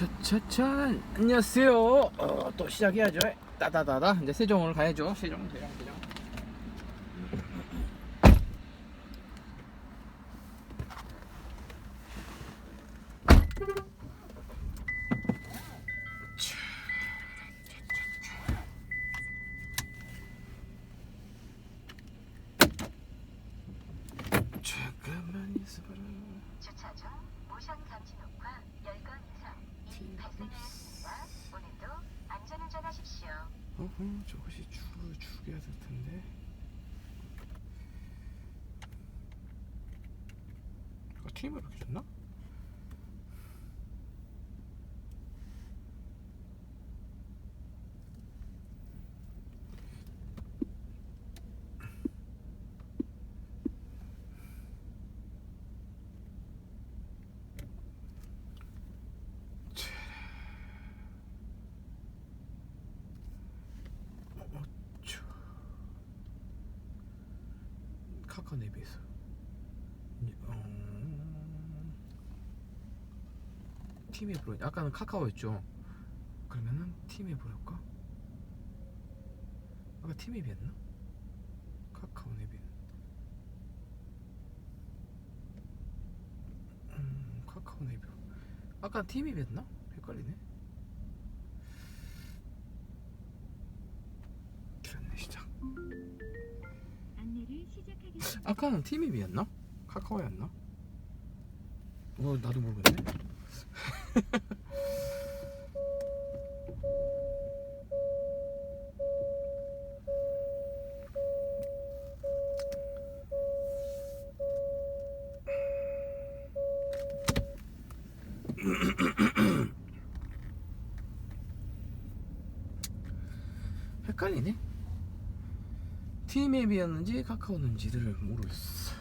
차차차 안녕하세요. 또 시작해야죠. 따다다다 이제 세종을 가야죠. 세종. 잠깐만 있어봐라. 주차 중 모션 감지 녹화 10건 이상 이미 발생하였습니다. 오늘도 안전운전하십시오. 저것이 죽여야 될 텐데. 이거 팀으로 이렇게 줬나? 카카오 내비에서 팀 앱으로 아까는 카카오였죠. 그러면은 팀 앱으로 할까? 아까 팀 앱이었나? 카카오 내비 카카오 내비로 아까 팀 앱이었나? 헷갈리네. 됐네 시작. 안내를 시작하겠습니다. 아까는 팀앱이었나? 카카오였나? 나도 모르겠네. 헷갈리네. 팀앱이었는지 카카오였는지를 모르겠어.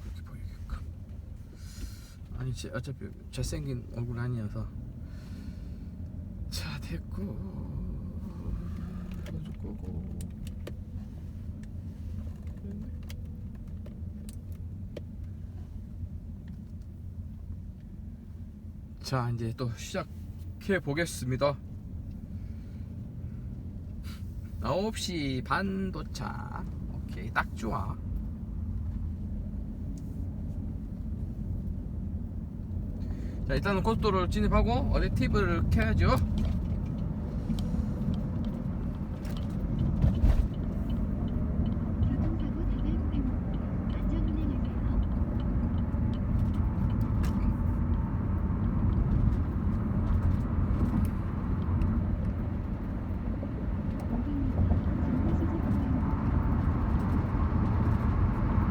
그렇게 보이게끔. 아니 어차피 잘생긴 얼굴 아니어서. 자 됐고 이거 끄고. 자 이제 또 시작해 보겠습니다. 9시 반 도착. 오케이 딱 좋아. 자 일단은 고속도로를 진입하고 어디 팁을 켜야죠.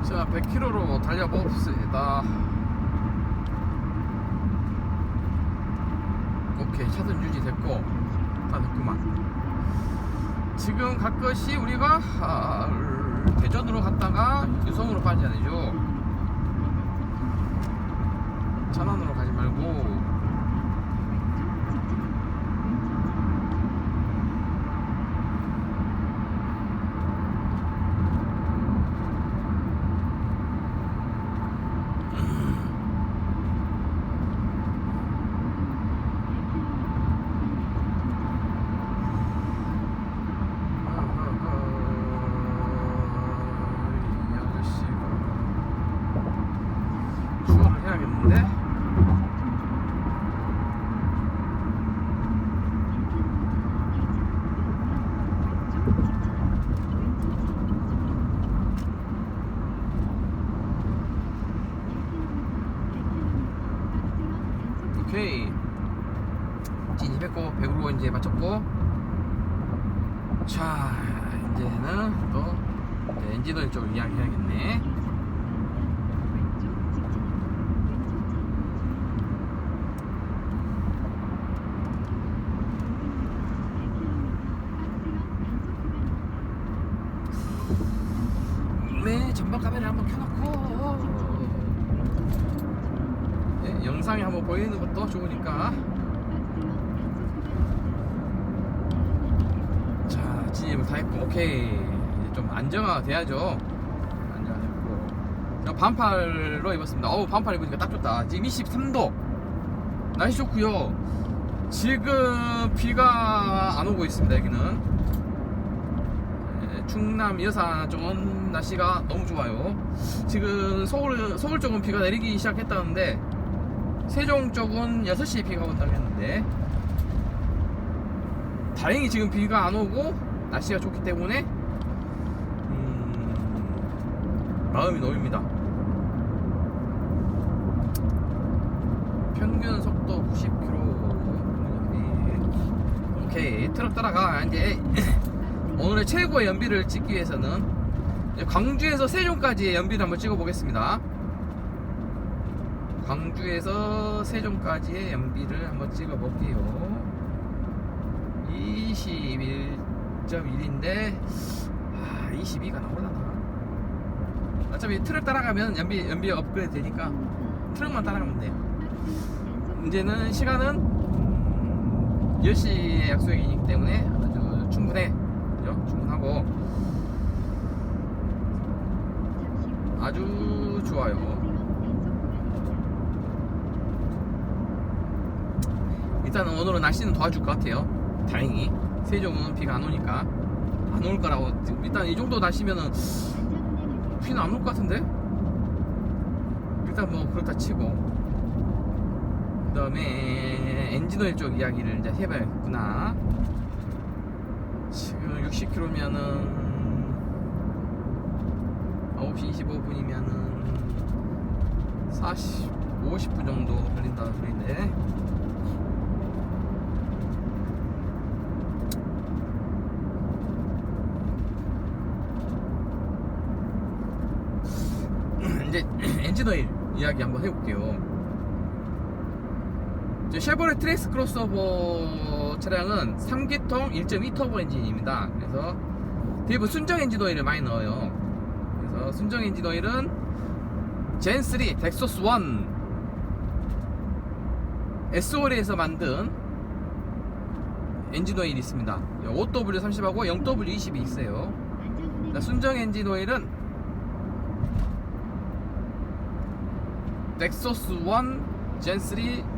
자 100km로 달려봅시다. 오케이 차선 유지됐고 다 됐구만. 지금 갈 것이 우리가 대전으로 갔다가 유성으로 빠져야 되죠. 천안으로 가지 말고 해야겠는데? 오케이 진입했고 100으로 이제 맞췄고. 자 이제는 또 엔진오일 쪽으로 이야기해야겠네. 네, 전방 카메라 한번 켜놓고 네, 영상에 한번 보이는 것도 좋으니까. 자 진입을 다 했고 오케이 이제 좀 안정화가 돼야죠. 안정화됐고 반팔로 입었습니다. 어우, 반팔 입으니까 딱 좋다. 지금 23도. 날씨 좋고요. 지금 비가 안 오고 있습니다. 여기는 충남 여산 쪽은 날씨가 너무 좋아요. 지금 서울 쪽은 비가 내리기 시작했다는데 세종 쪽은 6시에 비가 온다고 했는데, 다행히 지금 비가 안 오고 날씨가 좋기 때문에 마음이 놓입니다. 평균 속도 90km. 오케이, 트럭 따라가. 이제 오늘의 최고의 연비를 찍기 위해서는 광주에서 세종까지의 연비를 한번 찍어 보겠습니다. 광주에서 세종까지의 연비를 한번 찍어 볼게요. 21.1인데 22가 나올라나? 어차피 트럭 따라가면 연비 업그레이드 되니까 트럭만 따라가면 돼요. 이제는 시간은 10시에 약속이기 때문에 아주 충분해. 그죠? 충분하고 아주 좋아요. 일단은 오늘은 날씨는 도와줄 것 같아요. 다행히 세종은 비가 안 오니까, 안 올 거라고. 일단 이 정도 날씨면은 비는 안 올 것 같은데, 일단 뭐 그렇다 치고, 그 다음에 엔진오일 쪽 이야기를 이제 해봐야겠구나. 지금 60km면은 9시 25분이면은 50분 정도 걸린다는 소리인데, 이제 엔진오일 이야기 한번 해볼게요. 쉐보레 트레이스 크로스오버 차량은 3기통 1.2터보 엔진입니다. 그래서 대부분 순정 엔진오일을 많이 넣어요. 그래서 순정 엔진오일은 젠3 덱소스 1 SOL에서 만든 엔진오일이 있습니다. 5W30하고 0W20이 있어요. 순정 엔진오일은 덱소스 1 젠3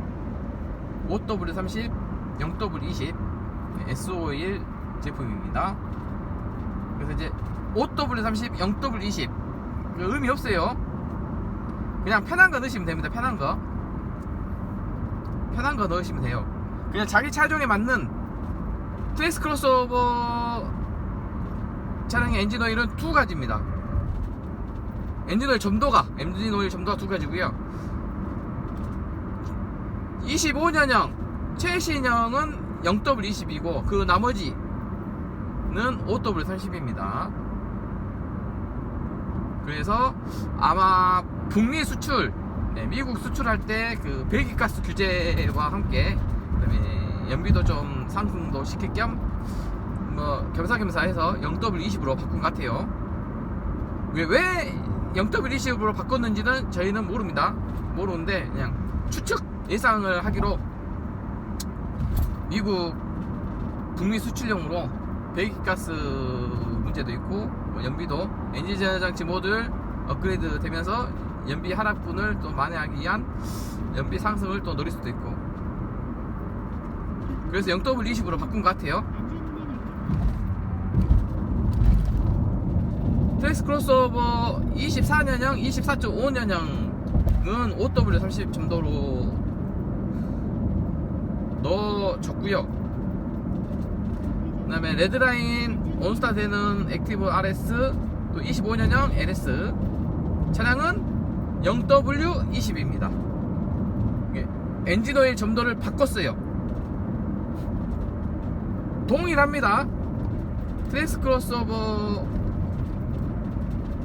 5W30 0W20 SO일 제품입니다. 그래서 이제 5W30 0W20 의미 없어요. 그냥 편한 거 넣으시면 됩니다. 편한 거 넣으시면 돼요. 그냥 자기 차종에 맞는 트레이스 크로스오버 차량의 엔진오일은 두 가지입니다. 엔진오일 점도가 두 가지고요. 25년형 최신형은 0W20이고 그 나머지는 5W30입니다. 그래서 아마 북미 수출, 미국 수출할 때 그 배기가스 규제와 함께, 그다음에 연비도 좀 상승도 시킬 겸 뭐 겸사겸사 해서 0W20으로 바꾼 것 같아요. 왜 0W20으로 바꿨는지는 저희는 모르는데 그냥 추측 예상을 하기로 미국 북미 수출용으로 배기가스 문제도 있고 뭐 연비도 엔진 전자장치 모듈 업그레이드 되면서 연비 하락분을 또 만회하기 위한 연비 상승을 또 노릴 수도 있고, 그래서 0W20으로 바꾼 것 같아요. 트레이스 크로스오버 24년형 24.5년형은 5W30 정도로 넣어줬고요. 그 다음에 레드라인 온스타 되는 액티브 RS 또 25년형 LS 차량은 0W20입니다. 엔진오일 점도를 바꿨어요. 동일합니다. 트레이스 크로스오버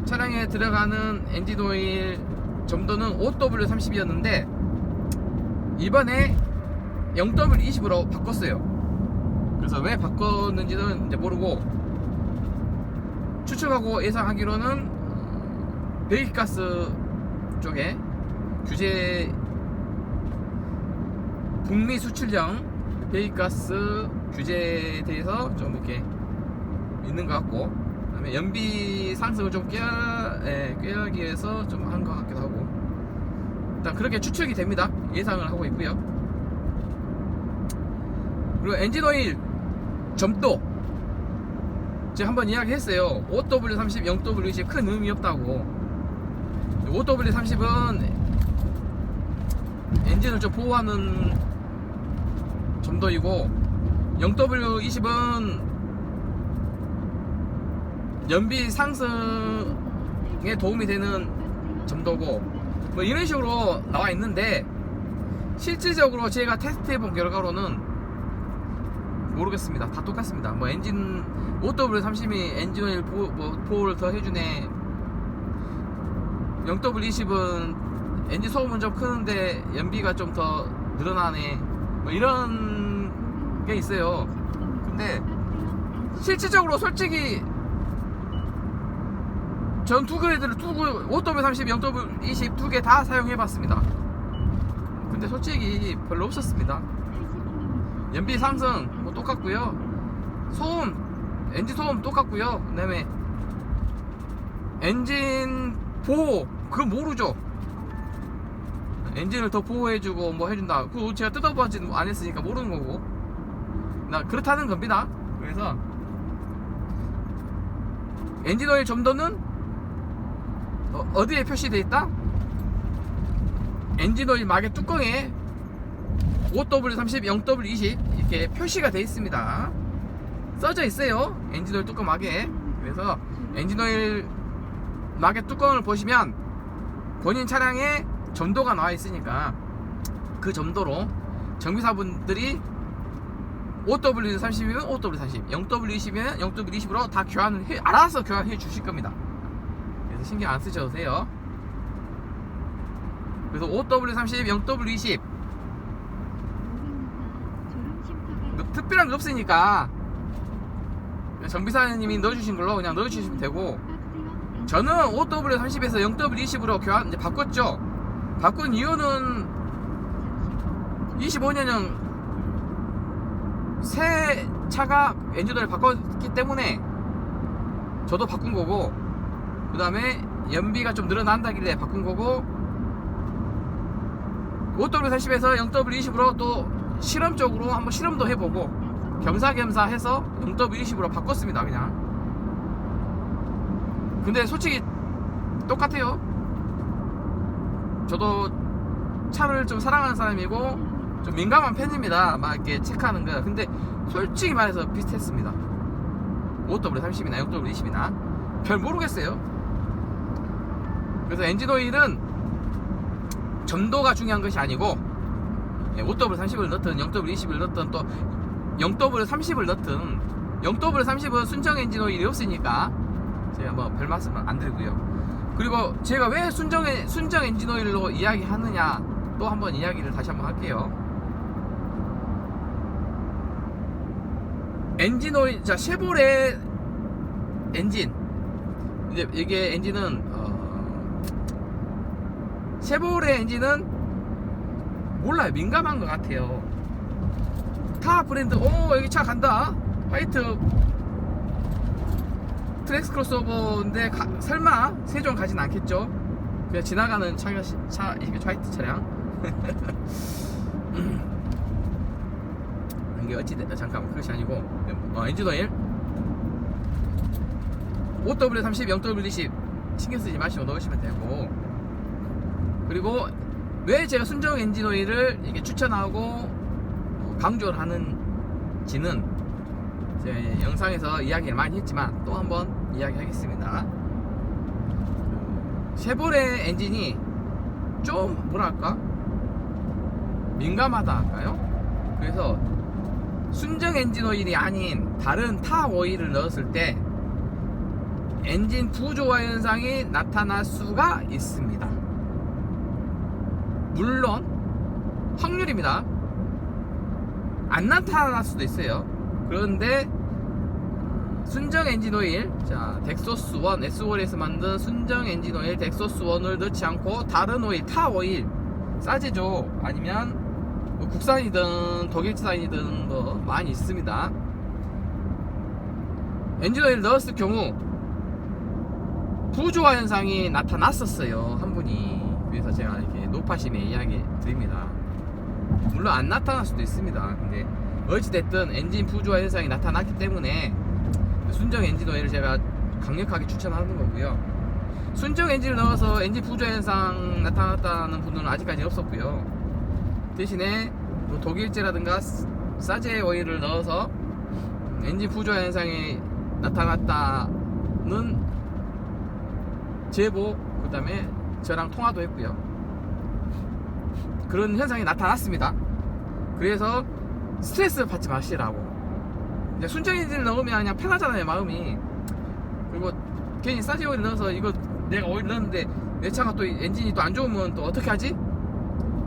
차량에 들어가는 엔진오일 점도는 5W30이었는데 이번에 0W20으로 바꿨어요. 그래서 왜 바꿨는지는 이제 모르고, 추측하고 예상하기로는 배기가스 쪽에 규제, 북미 수출형 배기가스 규제에 대해서 좀 이렇게 있는 것 같고, 그다음에 연비 상승을 좀 꾀하기 위해서 좀 한 것 같기도 하고, 일단 그렇게 추측이 됩니다. 예상을 하고 있고요. 그리고 엔진오일 점도 제가 한번 이야기했어요. OW30, 0W20 큰 의미 없다고. OW30은 엔진을 좀 보호하는 점도이고, 0W20은 연비 상승에 도움이 되는 점도고, 뭐 이런 식으로 나와 있는데, 실질적으로 제가 테스트 해본 결과로는 모르겠습니다. 다 똑같습니다. 뭐 엔진 OW30이 엔진오일 보호를 더 해주네, 0W20은 엔진 소음은 좀 크는데 연비가 좀 더 늘어나네, 뭐 이런 게 있어요. 근데 실질적으로 솔직히 전 두 그레이드를 OW30, 0W20 두 개 다 사용해봤습니다. 근데 솔직히 별로 없었습니다. 연비 상승 뭐 똑같고요, 소음, 엔진 소음 똑같고요, 그 다음에 엔진 보호, 그건 모르죠. 엔진을 더 보호해주고 뭐 해준다, 그거 제가 뜯어보지 안 했으니까 모르는 거고, 나 그렇다는 겁니다. 그래서 엔진오일 점도는 어디에 표시되어 있다? 엔진오일 막의 뚜껑에 OW30, 0W20 이렇게 표시가 되어 있습니다. 써져 있어요, 엔진오일 뚜껑 막에. 그래서 엔진오일 막의 뚜껑을 보시면 본인 차량에 점도가 나와 있으니까 그 점도로 정비사분들이 OW30이면 OW30, 0W20이면 0W20으로 다 알아서 교환해 주실 겁니다. 그래서 신경 안 쓰셔도 돼요. 그래서 OW30, 0W20 뭐 특별한 게 없으니까 정비사님이 넣어주신 걸로 그냥 넣어주시면 되고, 저는 OW30에서 0W20으로 이제 바꿨죠. 바꾼 이유는 25년형 새 차가 엔진오일 바꿨기 때문에 저도 바꾼 거고, 그 다음에 연비가 좀 늘어난다길래 바꾼 거고, OW30에서 0W20으로 또 실험적으로 한번 실험도 해보고 겸사겸사 해서 0W20으로 바꿨습니다. 그냥. 근데 솔직히 똑같아요. 저도 차를 좀 사랑하는 사람이고 좀 민감한 편입니다. 막 이렇게 체크하는 거. 근데 솔직히 말해서 비슷했습니다. OW30이나 0W20이나 별 모르겠어요. 그래서 엔진오일은 점도가 중요한 것이 아니고, OW30을 넣든 0W20을 넣든 또 0W30을 넣든, 0W30은 순정 엔진오일이 없으니까 제가 뭐 별 말씀은 안 드리고요. 그리고 제가 왜 순정 엔진오일로 이야기하느냐, 또 한번 이야기를 다시 한번 할게요. 엔진오일, 자, 쉐보레 엔진, 이제 이게 엔진은 쉐보레 엔진은 몰라요. 민감한 것 같아요. 타 브랜드, 여기 차 간다, 화이트 트랙스 크로스오버인데 설마 세종 가진 않겠죠? 그냥 지나가는 이게 화이트 차량. 이게 어찌됐다, 잠깐만, 그것이 아니고 엔진오일 OW30, 0W20 신경쓰지 마시고 넣으시면 되고, 그리고 왜 제가 순정 엔진오일을 이렇게 추천하고 강조를 하는지는 제 영상에서 이야기를 많이 했지만 또 한번 이야기하겠습니다. 쉐보레 엔진이 좀 뭐랄까 민감하다 할까요? 그래서 순정 엔진오일이 아닌 다른 타 오일을 넣었을 때 엔진 부조화 현상이 나타날 수가 있습니다. 물론 확률입니다. 안 나타날 수도 있어요. 그런데 순정 엔진오일, 자, 덱소스1, S5에서 만든 순정 엔진오일 덱소스1을 넣지 않고 다른 오일, 타 오일, 싸제조 아니면 뭐 국산이든 독일산이든 뭐 많이 있습니다. 엔진오일 넣었을 경우 부조화 현상이 나타났었어요, 한 분이. 그래서 제가 이렇게 높아심에 이야기 드립니다. 물론 안 나타날 수도 있습니다. 근데 어찌됐든 엔진 부조화 현상이 나타났기 때문에 순정 엔진 오일을 제가 강력하게 추천하는 거고요. 순정 엔진을 넣어서 엔진 부조화 현상 나타났다는 분은 아직까지 없었고요. 대신에 뭐 독일제라든가 사제 오일을 넣어서 엔진 부조화 현상이 나타났다는 제보, 그 다음에 저랑 통화도 했고요. 그런 현상이 나타났습니다. 그래서 스트레스 받지 마시라고. 이제 순정 엔진을 넣으면 그냥 편하잖아요, 마음이. 그리고 괜히 사제 오일 넣어서 이거 내가 오일 넣었는데 내 차가 또 엔진이 또 안 좋으면 또 어떻게 하지?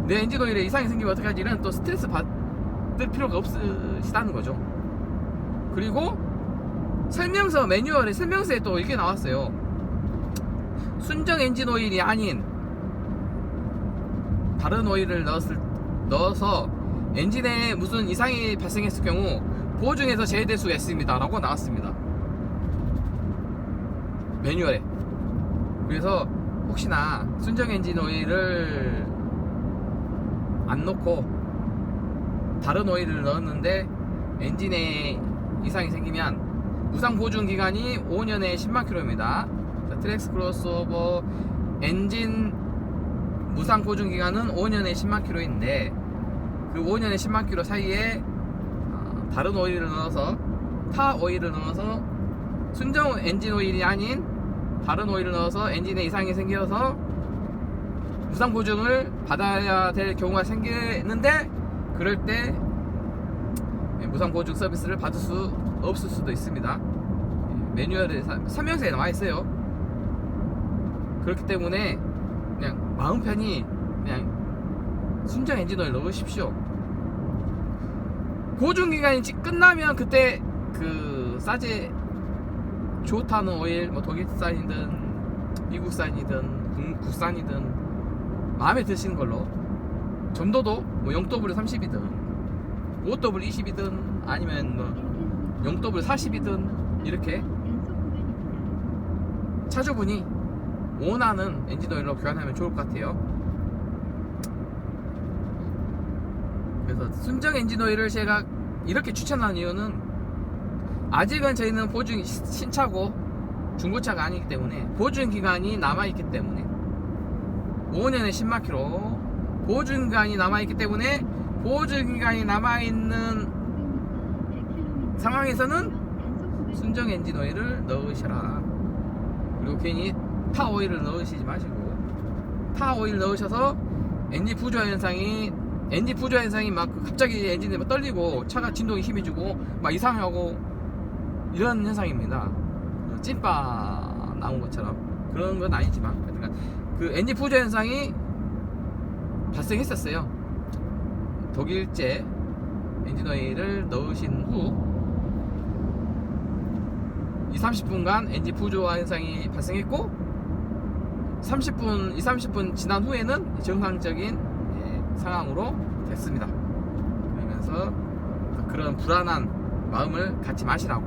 내 엔진 오일에 이상이 생기면 어떻게 하지? 이런 또 스트레스 받을 필요가 없으시다는 거죠. 그리고 설명서, 매뉴얼에 설명서에 또 이게 나왔어요. 순정 엔진 오일이 아닌 다른 오일을 넣어서 엔진에 무슨 이상이 발생했을 경우 보증에서 제외될 수가 있습니다 라고 나왔습니다, 매뉴얼에. 그래서 혹시나 순정 엔진 오일을 안 넣고 다른 오일을 넣었는데 엔진에 이상이 생기면 무상 보증 기간이 5년에 10만 킬로입니다. 트랙스 크로스오버 엔진 무상 보증 기간은 5년에 10만 킬로인데 그 5년에 10만 킬로 사이에 다른 오일을 넣어서, 타 오일을 넣어서 순정 엔진 오일이 아닌 다른 오일을 넣어서 엔진에 이상이 생겨서 무상 보증을 받아야 될 경우가 생기는데, 그럴 때 무상 보증 서비스를 받을 수 없을 수도 있습니다. 매뉴얼에 설명서에 나와 있어요. 그렇기 때문에 그냥 마음 편히 그냥 순정 엔진 오일 넣으십시오. 보증 기간이 끝나면 그때 그 싸제 좋다는 오일, 뭐 독일산이든 미국산이든 국산이든 마음에 드시는 걸로, 점도도 뭐 0W 30이든 5W 20이든 아니면 뭐 0W 40이든 이렇게 차주분이 원하는 엔진 오일로 교환하면 좋을 것 같아요. 그래서 순정 엔진 오일을 제가 이렇게 추천하는 이유는, 아직은 저희는 보증 신차고 중고차가 아니기 때문에 보증 기간이 남아있기 때문에 5년에 10만 킬로 보증 기간이 남아있기 때문에 보증 기간이 남아있는 상황에서는 순정 엔진 오일을 넣으셔라. 그리고 괜히 타 오일을 넣으시지 마시고, 타 오일 넣으셔서 엔진 부조화 현상이 막 갑자기 엔진이 막 떨리고 차가 진동이 심해지고 막 이상하고 이런 현상입니다. 찐빠 나온 것처럼. 그런 건 아니지만 그러니까 그 엔진 부조화 현상이 발생했었어요. 독일제 엔진 오일을 넣으신 후 20-30분간 엔진 부조화 현상이 발생했고 30분 지난 후에는 정상적인 상황으로 됐습니다. 그러면서 그런 불안한 마음을 갖지 마시라고.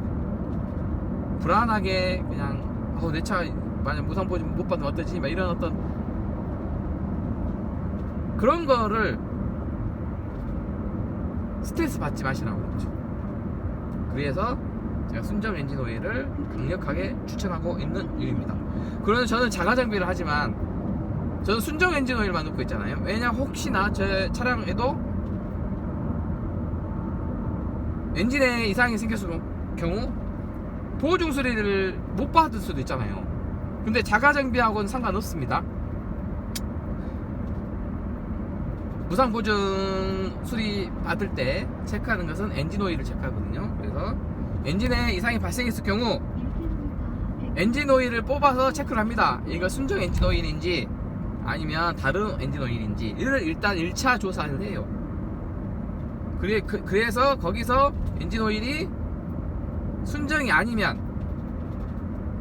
불안하게 그냥 내 차 만약 무상 보증 못 받으면 어떠지? 막 이런 어떤 그런 거를 스트레스 받지 마시라고 그러죠. 그래서 제가 순정 엔진 오일을 강력하게 추천하고 있는 이유입니다. 그래서 저는 자가 장비를 하지만 저는 순정 엔진 오일만 넣고 있잖아요. 왜냐, 혹시나 제 차량에도 엔진에 이상이 생겼을 경우 보증 수리를 못 받을 수도 있잖아요. 근데 자가 장비하고는 상관없습니다. 무상 보증 수리 받을 때 체크하는 것은 엔진 오일을 체크하거든요. 그래서 엔진에 이상이 발생했을 경우 엔진 오일을 뽑아서 체크를 합니다. 이거 순정 엔진 오일인지 아니면 다른 엔진 오일인지 이를 일단 1차 조사를 해요. 그래서 거기서 엔진 오일이 순정이 아니면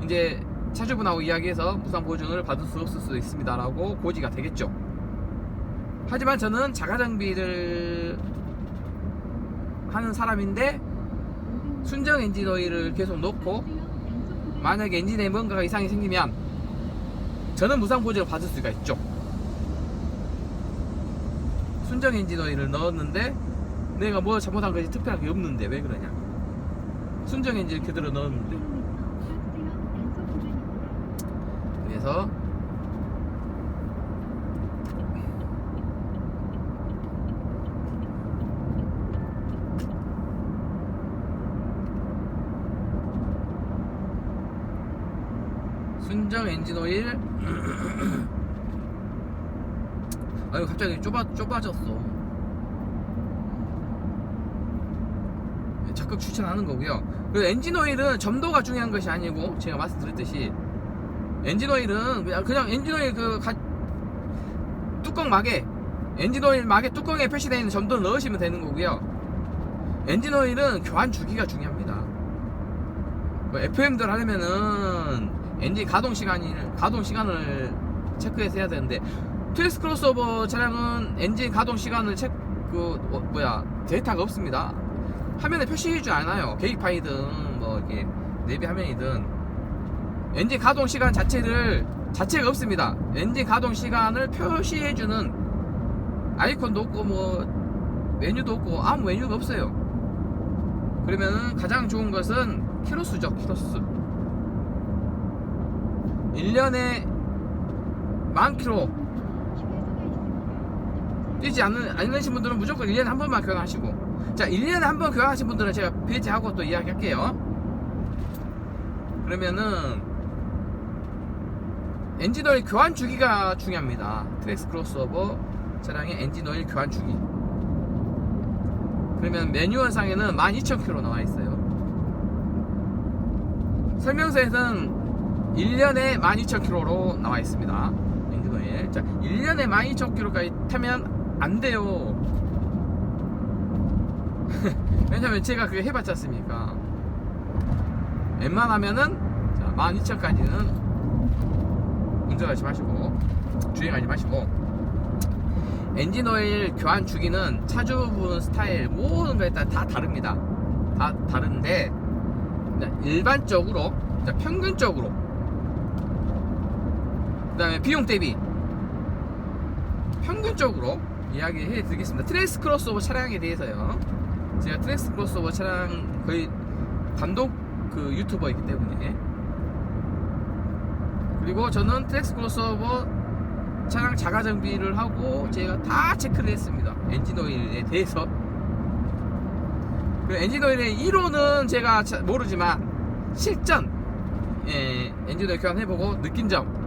이제 차주분하고 이야기해서 무상 보증을 받을 수 없을 수도 있습니다 라고 고지가 되겠죠. 하지만 저는 자가 장비를 하는 사람인데 순정 엔진 오일을 계속 넣고 만약에 엔진에 뭔가가 이상이 생기면 저는 무상 보증을 받을 수가 있죠. 순정 엔진 오일을 넣었는데 내가 뭐 잘못한 것이 특별한 게 없는데 왜 그러냐. 순정 엔진을 그대로 넣었는데. 그래서 순정 엔진 오일 아유 갑자기 좁아졌어. 적극 추천하는 거고요. 그리고 엔진 오일은 점도가 중요한 것이 아니고 제가 말씀드렸듯이 엔진 오일은 그냥 엔진 오일 뚜껑 막에 엔진 오일 막에 뚜껑에 표시되어 있는 점도를 넣으시면 되는 거고요. 엔진 오일은 교환 주기가 중요합니다. FM들 하려면은 엔진 가동 시간을 체크해서 해야 되는데 트랙스 크로스오버 차량은 엔진 가동 시간을 데이터가 없습니다. 화면에 표시해주지 않아요. 계기판이든 뭐 이렇게 내비 화면이든 엔진 가동 시간 자체가 없습니다. 엔진 가동 시간을 표시해주는 아이콘도 없고 뭐 메뉴도 없고 아무 메뉴가 없어요. 그러면은 가장 좋은 것은 키로수죠. 키로수 1년에 10,000km 뛰지 않으신 분들은 무조건 1년에 한 번만 교환하시고, 자 1년에 한 번 교환하신 분들은 제가 배제하고 또 이야기할게요. 그러면은 엔진오일 교환 주기가 중요합니다. 트랙스 크로스오버 차량의 엔진오일 교환 주기. 그러면 매뉴얼상에는 12,000km 나와 있어요. 설명서에서는 1년에 12,000km로 나와 있습니다. 엔진오일. 자, 1년에 12,000km까지 타면 안 돼요. 왜냐면 제가 그게 해봤지 않습니까? 웬만하면은 12,000까지는 운전하지 마시고 주행하지 마시고, 엔진오일 교환 주기는 차주분 스타일 모든 거에 따라 다 다릅니다. 다 다른데 일반적으로 평균적으로 그 다음에 비용 대비 평균적으로 이야기해 드리겠습니다. 트랙스 크로스오버 차량에 대해서요. 제가 트랙스 크로스오버 차량 거의 단독 그 유튜버이기 때문에, 그리고 저는 트랙스 크로스오버 차량 자가 정비를 하고 제가 다 체크를 했습니다. 엔진오일에 대해서. 그 엔진오일의 이론은 제가 모르지만 실전 엔진오일 교환해보고 느낀 점,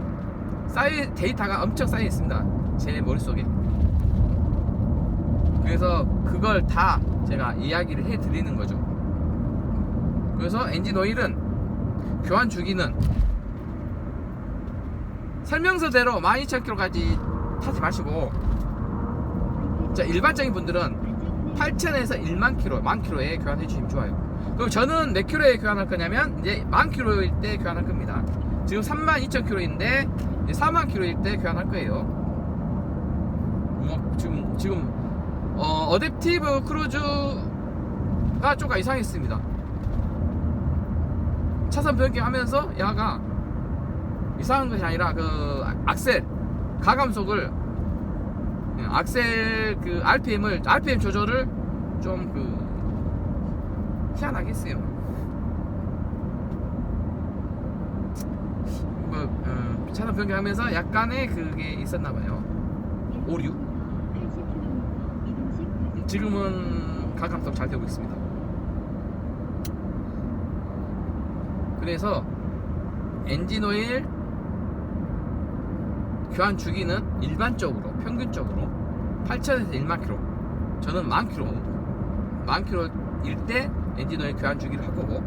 데이터가 엄청 쌓여 있습니다. 제 머릿속에. 그래서 그걸 다 제가 이야기를 해드리는 거죠. 그래서 엔진오일은 교환 주기는 설명서대로 12,000km까지 타지 마시고, 자 일반적인 분들은 8,000에서 10,000km에 교환해 주시면 좋아요. 그럼 저는 몇 킬로에 교환할 거냐면 이제 10,000km일 때 교환할 겁니다. 지금 32,000km인데 이제 40,000km일 때 교환할 거예요. 뭐 지금 어댑티브 크루즈가 조금 이상했습니다. 차선 변경하면서 얘가 이상한 것이 아니라 그 악셀 가감속을 악셀 그 RPM 조절을 좀 희한하게 했어요. 뭐 차선 변경하면서 약간의 그게 있었나봐요. 오류. 지금은 가감속 잘 되고 있습니다. 그래서 엔진오일 교환 주기는 일반적으로 평균적으로 8,000에서 10,000km, 저는 10,000km일 때 엔진오일 교환 주기를 할 거고,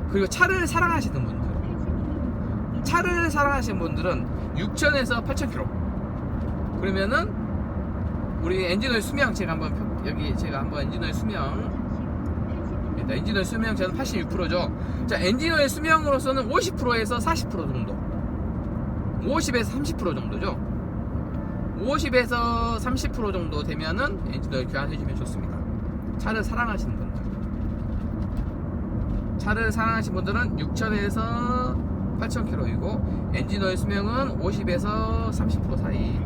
그리고 차를 사랑하시는 분들은 6,000에서 8,000km. 그러면은 우리 엔진오일 수명 제가 한번 엔진오일 수명 엔진오일 수명 저는 86%죠. 자, 엔진오일 수명으로서는 50%에서 40% 정도, 50에서 30% 정도죠. 50에서 30% 정도 되면은 엔진오일 교환해주면 좋습니다. 차를 사랑하시는 분들은 6,000에서 8,000km이고 엔진 오일 수명은 50에서 30% 사이.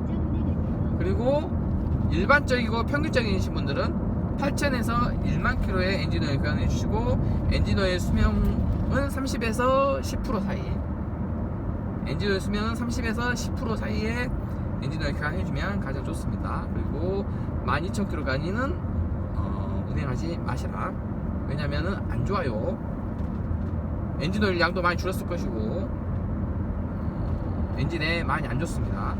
그리고 일반적이고 평균적이신 분들은 8,000에서 1만 km의 엔진 오일 교환해 주시고 엔진 오일 수명은 30에서 10% 사이. 엔진 오일 수명은 30에서 10% 사이에 엔진 오일 교환해 주면 가장 좋습니다. 그리고 12,000km까지는 운행하지 마시라. 왜냐면은 안 좋아요. 엔진 오일 양도 많이 줄었을 것이고 엔진에 많이 안 좋습니다.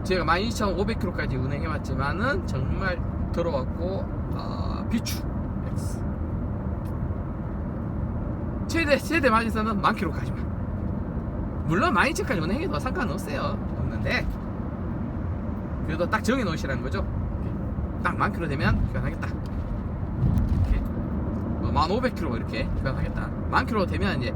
제가 12,500km까지 운행해봤지만은 정말 더러웠고 비추 X 최대 마진선은 10,000km까지만. 물론 12,000까지 운행해도 상관없어요. 없는데 그래도 딱 정해놓으시라는 거죠. 딱 10,000km 되면 교환하겠다. 1,500km 이렇게 교환하겠다. 10,000km 되면 이제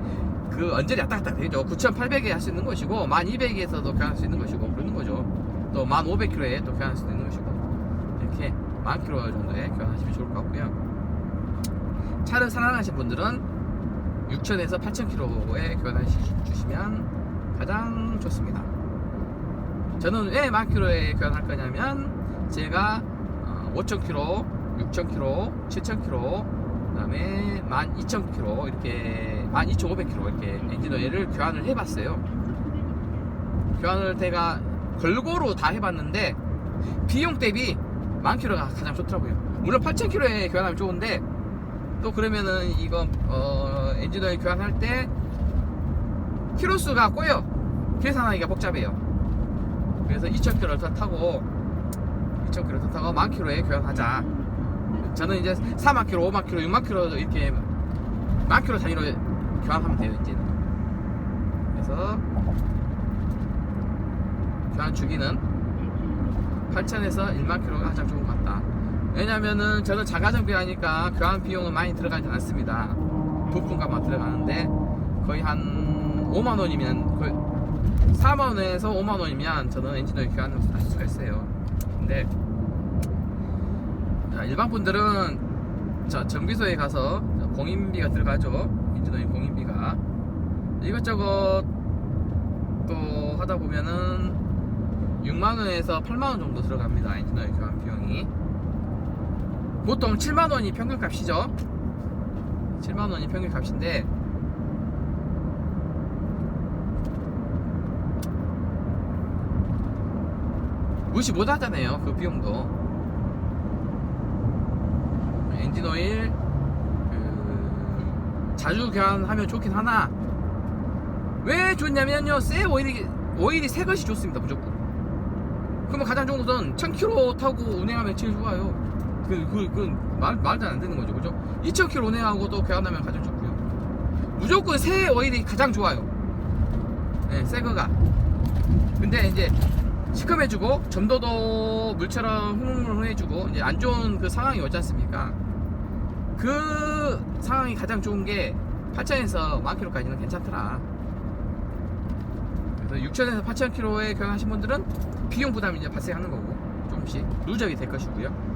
그 언저리 왔다 갔다 되죠. 9,800에 할 수 있는 것이고 1,200에서도 교환할 수 있는 것이고 그러는 거죠. 또 1,500km에 또 교환할 수 있는 것이고 이렇게 10,000km 정도에 교환하시면 좋을 것 같고요. 차를 사랑하시는 분들은 6,000에서 8,000km에 교환해 주시면 가장 좋습니다. 저는 왜 10,000km에 교환할 거냐면 제가 5,000km, 6,000km, 7,000km 그 다음에 12,000km 이렇게 12,500km 이렇게 엔진 오일을 교환을 해봤어요. 교환을 제가 골고루 다 해봤는데 비용 대비 10,000km가 가장 좋더라고요. 물론 8,000km에 교환하면 좋은데 또 그러면은 이거 엔진 오일 교환할 때 키로수가 꼬여 계산하기가 복잡해요. 그래서 2,000km 더 타고 10,000km에 교환하자. 저는 이제 4만 km, 5만 km, 6만 km 이렇게 10,000km 단위로 교환하면 돼요. 이제는. 그래서 교환 주기는 8,000에서 1만 km가 가장 좋은 것 같다. 왜냐면은 저는 자가정비 하니까 교환 비용은 많이 들어가지 않습니다. 부품값만 들어가는데 거의 한 5만원이면 거의 4만원에서 5만원이면 저는 엔진오일 교환을 할 수가 있어요. 근데 일반 분들은 정비소에 가서 공인비가 들어가죠. 엔진오일 공인비가 이것저것 또 하다 보면은 6만원에서 8만원 정도 들어갑니다. 엔진오일 교환 비용이 보통 7만원이 평균값이죠. 7만원이 평균값인데 무시 못하잖아요. 그 비용도. 엔진오일 자주 교환하면 좋긴 하나 왜 좋냐면요, 새 오일이 새 것이 좋습니다. 무조건. 그러면 가장 좋은 것은 1,000km 타고 운행하면 제일 좋아요. 말도 안 되는 거죠, 그죠? 2,000km 운행하고도 교환하면 가장 좋고요. 무조건 새 오일이 가장 좋아요. 네, 새 거가. 근데 이제 시큼해주고 점도도 물처럼 흐물흐물해주고 이제 안 좋은 그 상황이 오지 않습니까? 그 상황이 가장 좋은 게 8,000에서 10,000km까지는 괜찮더라. 그래서 6,000에서 8,000km에 교환하신 분들은 비용 부담이 이제 발생하는 거고 조금씩 누적이 될 것이고요.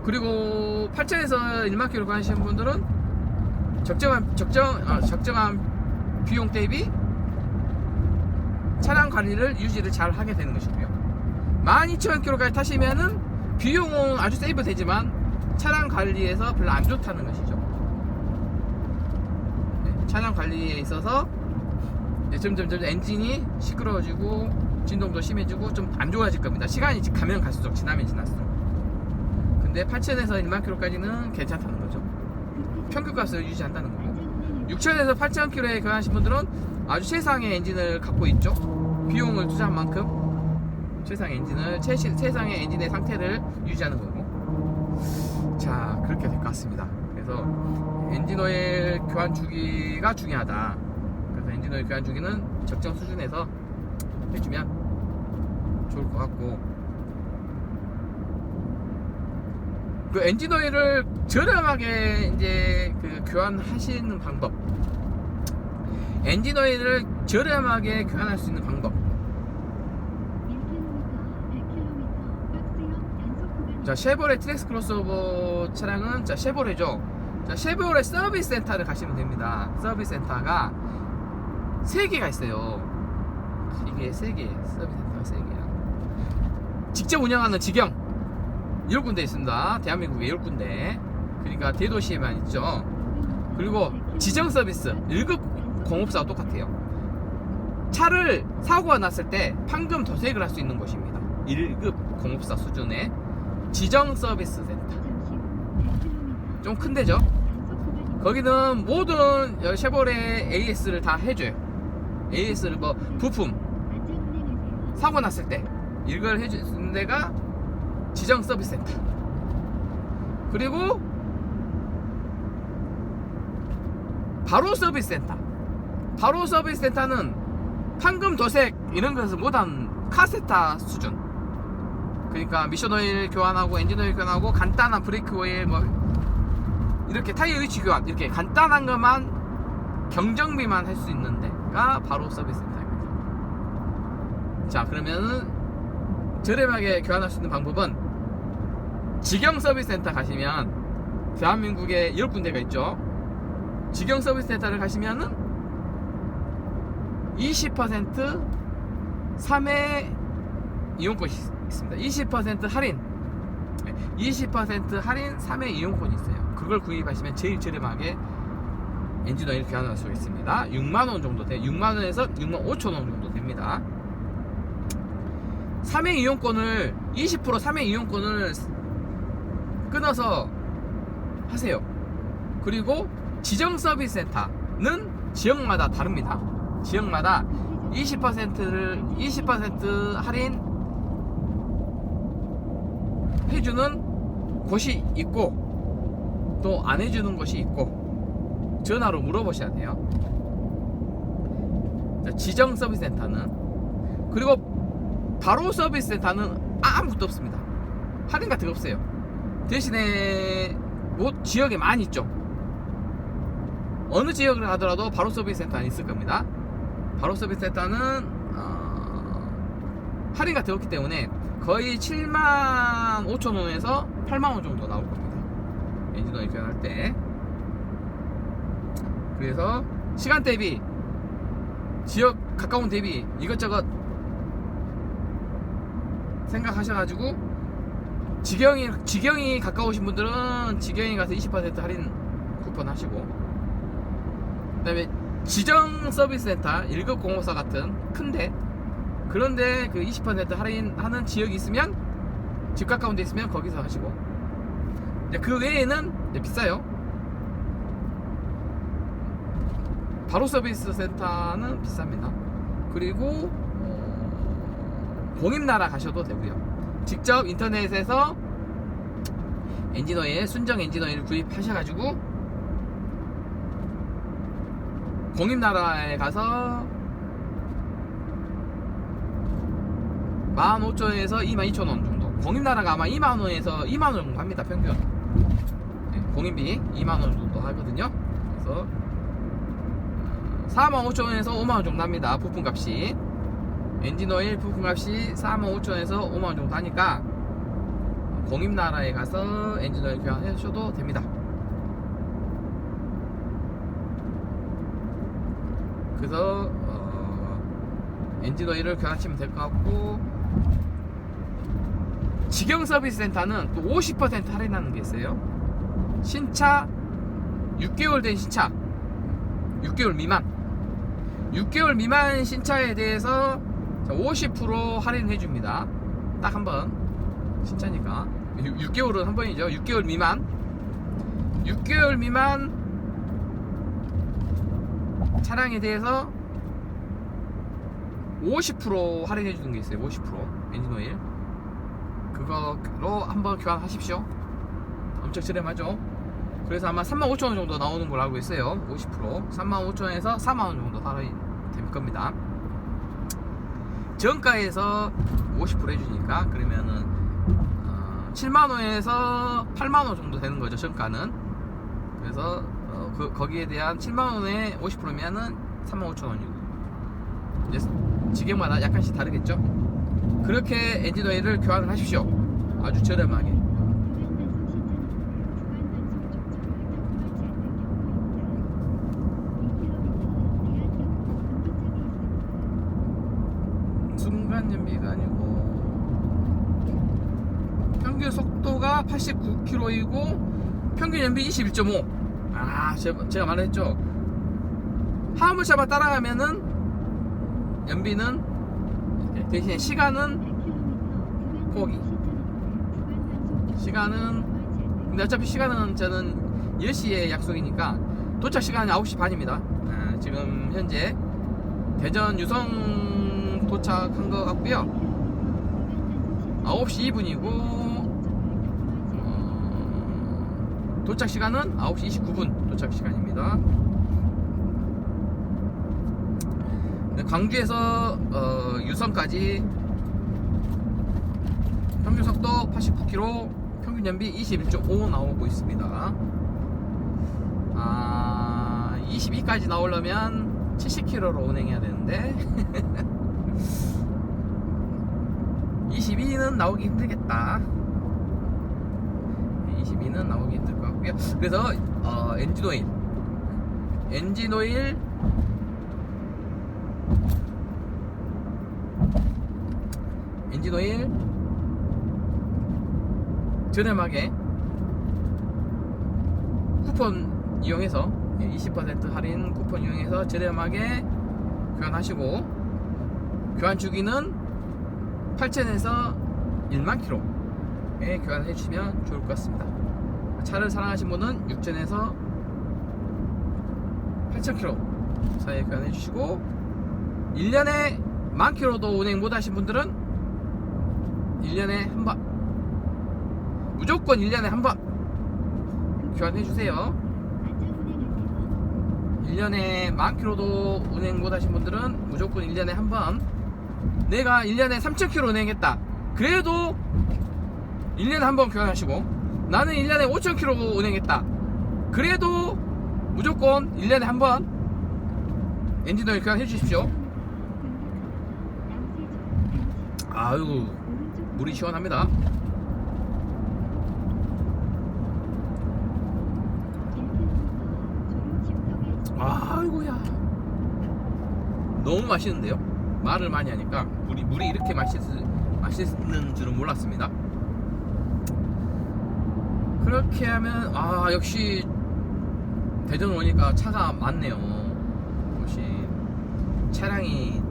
그리고 8,000에서 1만 km 교환하시는 분들은 적정한 비용 대비 차량 관리를 유지를 잘 하게 되는 것이고요. 12,000km까지 타시면은 비용은 아주 세이브 되지만 차량 관리에서 별로 안 좋다는 것이죠. 네, 차량 관리에 있어서 점점 엔진이 시끄러워지고 진동도 심해지고 좀 안 좋아질 겁니다. 시간이 가면 갈수록 지나면 지날수록. 근데 8,000에서 1만 km까지는 괜찮다는 거죠. 평균값을 유지한다는 거고 6,000에서 8,000km에 교환하신 분들은 아주 최상의 엔진을 갖고 있죠. 비용을 투자한 만큼 최상의 엔진의 상태를 유지하는 거고. 자, 그렇게 될 것 같습니다. 그래서 엔진오일 교환 주기가 중요하다. 그래서 엔진오일 교환 주기는 적정 수준에서 해주면 좋을 것 같고, 그 엔진오일을 저렴하게 이제 그 교환하시는 방법, 엔진오일을 저렴하게 교환할 수 있는 방법. 자, 쉐보레 트랙스 크로스오버 차량은 자 쉐보레죠. 자, 쉐보레 서비스 센터를 가시면 됩니다. 서비스 센터가 3개가 있어요. 이게 3개, 서비스 센터가 3개야. 직접 운영하는 직영 10군데 있습니다. 대한민국에 10군데. 그러니까 대도시에만 있죠. 그리고 지정 서비스 1급 공업사와 똑같아요. 차를 사고가 났을 때 판금 도색을 할 수 있는 곳입니다. 1급 공업사 수준의 지정 서비스 센터. 좀 큰 데죠. 거기는 모든 쉐보레 AS를 다 해줘요. AS를 뭐 부품 사고 났을 때 이걸 해주는 데가 지정 서비스 센터. 그리고 바로 서비스 센터. 바로 서비스 센터는 판금 도색 이런 것을 못한 카세타 수준. 그러니까 미션 오일 교환하고 엔진 오일 교환하고 간단한 브레이크 오일 뭐 이렇게 타이어 위치 교환 이렇게 간단한 것만 경정비만 할 수 있는 데가 바로 서비스 센터입니다. 자, 그러면은 저렴하게 교환할 수 있는 방법은 직영 서비스 센터 가시면 대한민국에 10군데가 있죠. 직영 서비스 센터를 가시면은 20% 3회 이용권이 있습니다. 20% 할인 20% 할인 3회 이용권이 있어요. 그걸 구입하시면 제일 저렴하게 엔진 오일 교환할 수 있습니다. 6만원 정도 돼요. 6만원에서 6만 5천원 정도 됩니다. 3회 이용권을 20% 3회 이용권을 끊어서 하세요. 그리고 지정 서비스 센터는 지역마다 다릅니다. 지역마다 20%를 20% 할인 해주는 곳이 있고 또 안 해주는 곳이 있고 전화로 물어보셔야 돼요. 자, 지정 서비스 센터는. 그리고 바로 서비스 센터는 아무것도 없습니다. 할인 같은 거 없어요. 대신에 뭐 지역에 많이 있죠. 어느 지역을 가더라도 바로 서비스 센터는 있을 겁니다. 바로 서비스 센터는 할인 같은 거 없기 때문에 거의 7만 5천원에서 8만원 정도 나올 겁니다. 엔진 오일 교환할 때. 그래서 시간 대비 지역 가까운 대비 이것저것 생각하셔가지고 직영이 가까우신 분들은 직영에 가서 20% 할인 쿠폰 하시고, 그 다음에 지정 서비스 센터 1급 공업사 같은 큰데 그런데 그 20% 할인하는 지역이 있으면 집 가까운 데 있으면 거기서 하시고, 이제 그 외에는 이제 비싸요. 바로 서비스 센터는 비쌉니다. 그리고 공임나라 가셔도 되고요. 직접 인터넷에서 엔진오일, 순정 엔진오일 구입하셔가지고 공임나라에 가서 15,000원에서 22,000원 정도. 공임나라가 아마 2만원에서 2만원 정도 합니다. 평균. 네, 공임비 2만원 정도 하거든요. 그래서 45,000원에서 5만원 정도 합니다. 부품값이. 엔진오일 부품값이 45,000원에서 5만원 정도 하니까 공임나라에 가서 엔진오일 교환하셔도 됩니다. 그래서 엔진오일을 교환하시면 될 것 같고, 직영 서비스 센터는 또 50% 할인하는 게 있어요. 신차 6개월 된 신차 6개월 미만 신차에 대해서 50% 할인해 줍니다. 딱 한 번. 신차니까 6개월은 한 번이죠. 6개월 미만 차량에 대해서 50% 할인해 주는 게 있어요. 50% 엔진오일. 그거로 한번 교환하십시오. 엄청 저렴하죠. 그래서 아마 35,000원 정도 나오는 걸로 알고 있어요. 50% 35,000원에서 4만원 정도 할인 될 겁니다. 정가에서 50% 해주니까 그러면은 7만원에서 8만원 정도 되는 거죠. 정가는. 그래서 거기에 대한 7만원에 50%면은 35,000원이고 이제 지경마다 약간씩 다르겠죠. 그렇게 엔진오일을 교환을 하십시오. 아주 저렴하게. 중간 연비가 아니고 평균 속도가 89km이고 평균 연비 21.5. 아, 제가 말했죠. 화물차만 따라가면은 연비는 이렇게, 대신에 시간은 포기. 시간은 근데 어차피 시간은 저는 10시에 약속이니까 도착 시간이 9시 반입니다. 지금 현재 대전 유성 도착한 것 같고요. 9시 2분이고 도착 시간은 9시 29분 도착 시간입니다. 광주에서 유성까지 평균 속도 89km, 평균 연비 21.5 나오고 있습니다. 22까지 나오려면 70km로 운행해야 되는데 22는 나오기 힘들겠다. 22는 나오기 힘들 것 같고요. 그래서 엔진 오일 저렴하게 쿠폰 이용해서 20% 할인 쿠폰 이용해서 저렴하게 교환하시고, 교환 주기는 8,000에서 1만 킬로에 교환해 주시면 좋을 것 같습니다. 차를 사랑하신 분은 6,000에서 8,000km 사이에 교환해 주시고, 1년에 10,000km도 운행 못 하신 분들은 1년에 한 번, 무조건 1년에 한 번 교환해 주세요. 1년에 10,000km도 운행 못 하신 분들은 무조건 1년에 한 번. 내가 1년에 3,000km 운행했다, 그래도 1년에 한 번 교환하시고, 나는 1년에 5,000km 운행했다, 그래도 무조건 1년에 한 번 엔진오일 교환해 주십시오. 아유, 물이 시원합니다. 아이고야, 너무 맛있는데요? 말을 많이 하니까 물이 이렇게 맛있는 줄은 몰랐습니다. 그렇게 하면 역시 대전 오니까 차가 많네요. 역시 차량이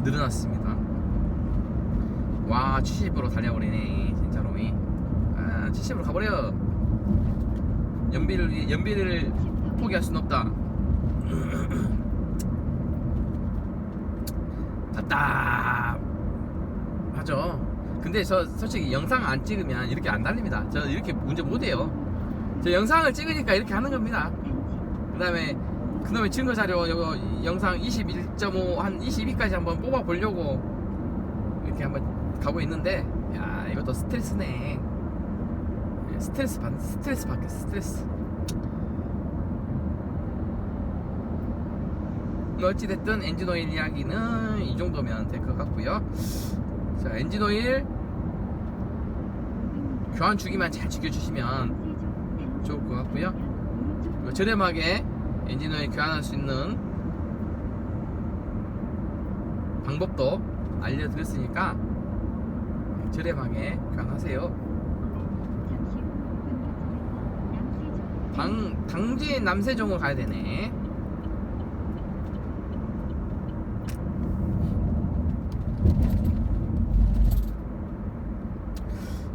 늘어났습니다. 와, 70으로 달려버리네 진짜로. 70으로 가버려. 연비를 포기할 순 없다. 답답하죠. 근데 저 솔직히 영상 안 찍으면 이렇게 안 달립니다. 저 이렇게 운전 못해요. 저 영상을 찍으니까 이렇게 하는 겁니다. 그 다음에 그놈의 증거자료 영상 21.5 한 22까지 한번 뽑아 보려고 이렇게 한번 가고 있는데, 야, 이것도 스트레스네. 스트레스 받겠어, 스트레스. 어찌됐든 엔진오일 이야기는 이 정도면 될 것 같고요. 자, 엔진오일 교환 주기만 잘 지켜주시면 좋을 것 같고요. 저렴하게 엔진오일 교환할 수 있는 방법도 알려드렸으니까 저렴하게 교환하세요. 당진 남세종으로 가야 되네.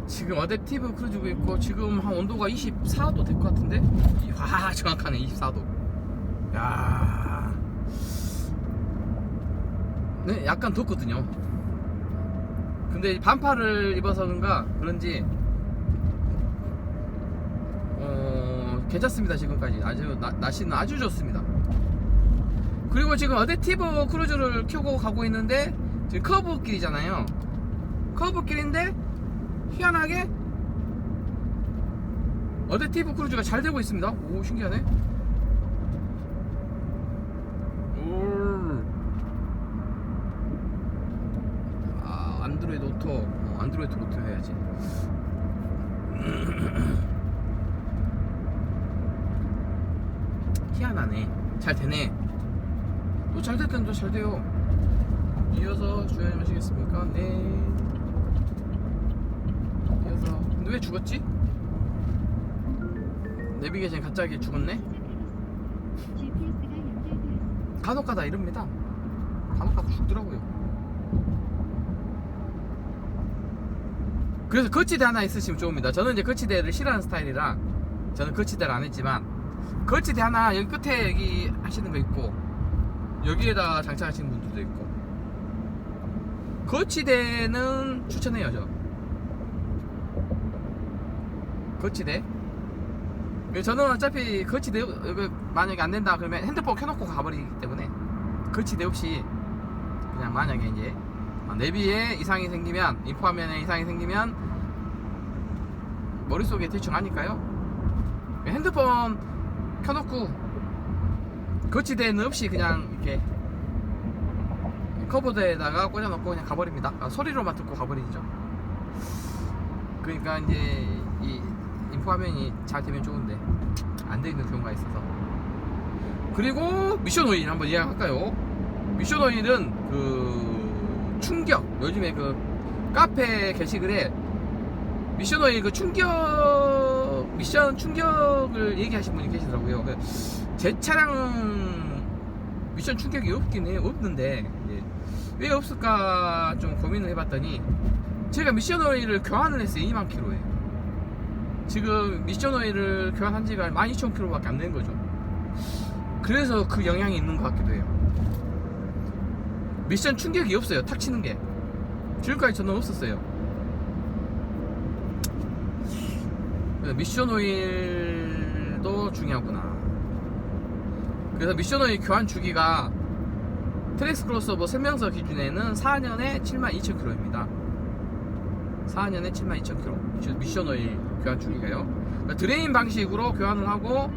지금 어댑티브 크루즈고 있고, 지금 한 온도가 24도 될 것 같은데? 와, 정확하네. 24도. 야, 네, 약간 덥거든요. 근데 반팔을 입어서 그런지 괜찮습니다. 지금까지 아주 날씨는 아주 좋습니다. 그리고 지금 어댑티브 크루즈를 켜고 가고 있는데, 지금 커브길이잖아요. 커브길인데 희한하게 어댑티브 크루즈가 잘 되고 있습니다. 오, 신기하네. 안드로이드 오토. 안드로이드 오토 해야지. 희한하네. 잘 되네. 또 잘 됐든 또 잘 돼요. 이어서 주행을 하시겠습니까? 네. 이어서. 근데 왜 죽었지? 내비게이션 갑자기 죽었네? 간혹가다 이럽니다. 간혹가다 죽더라고요. 그래서 거치대 하나 있으시면 좋습니다. 저는 이제 거치대를 싫어하는 스타일이라 저는 거치대를 안 했지만, 거치대 하나 여기 끝에 여기 하시는 거 있고 여기에다 장착하시는 분들도 있고, 거치대는 추천해요. 저 거치대. 저는 어차피 거치대 만약에 안 된다 그러면 핸드폰 켜놓고 가버리기 때문에 거치대 없이 그냥 만약에 이제 내비에 이상이 생기면, 인포화면에 이상이 생기면 머릿속에 대충 아니까요. 핸드폰 켜놓고 거치대는 없이 그냥 이렇게 커버드에다가 꽂아놓고 그냥 가버립니다. 소리로만 듣고 가버리죠. 그러니까 이제 이 인포화면이 잘 되면 좋은데 안 되는 경우가 있어서. 그리고 미션 오일 한번 이야기할까요? 미션 오일은 그 충격, 요즘에 그 카페 게시글에 미션 오일 그 미션 충격을 얘기하신 분이 계시더라고요. 제 차량 미션 충격이 없긴 해요. 없는데 왜 없을까 좀 고민을 해봤더니, 제가 미션 오일을 교환을 했어요. 2만 킬로에. 지금 미션 오일을 교환한 지가 12,000km 밖에 안 된 거죠. 그래서 그 영향이 있는 것 같기도 해요. 미션 충격이 없어요. 탁 치는 게. 지금까지 저는 없었어요. 미션 오일도 중요하구나. 그래서 미션 오일 교환 주기가 트랙스 크로스오버 설명서 기준에는 4년에 72,000km입니다. 4년에 72,000km 미션 오일 교환 주기가요. 그러니까 드레인 방식으로 교환을 하고,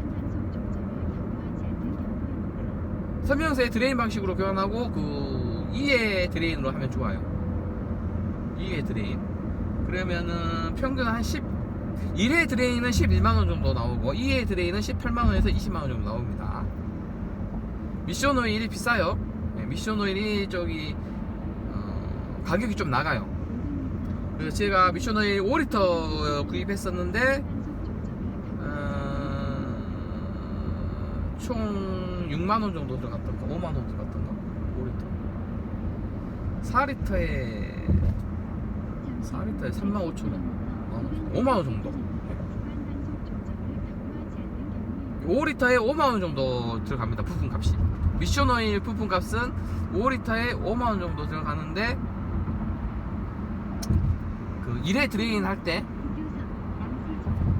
설명서에 드레인 방식으로 교환하고 그 2회 드레인으로 하면 좋아요. 2회 드레인. 그러면은 평균 한 1회 드레인은 11만원 정도 나오고 2회 드레인은 18만원에서 20만원 정도 나옵니다. 미션 오일이 비싸요. 미션 오일이 가격이 좀 나가요. 그래서 제가 미션 오일 5리터 구입했었는데 총 6만원 정도 들어갔던가 5만원 들어갔던가 5리터 4리터에 35,000원 5만원 정도. 5리터에 5만원 정도 들어갑니다. 부품값이. 미션 오일 부품값은 5리터에 5만원 정도 들어가는데, 그 1회 드레인 할 때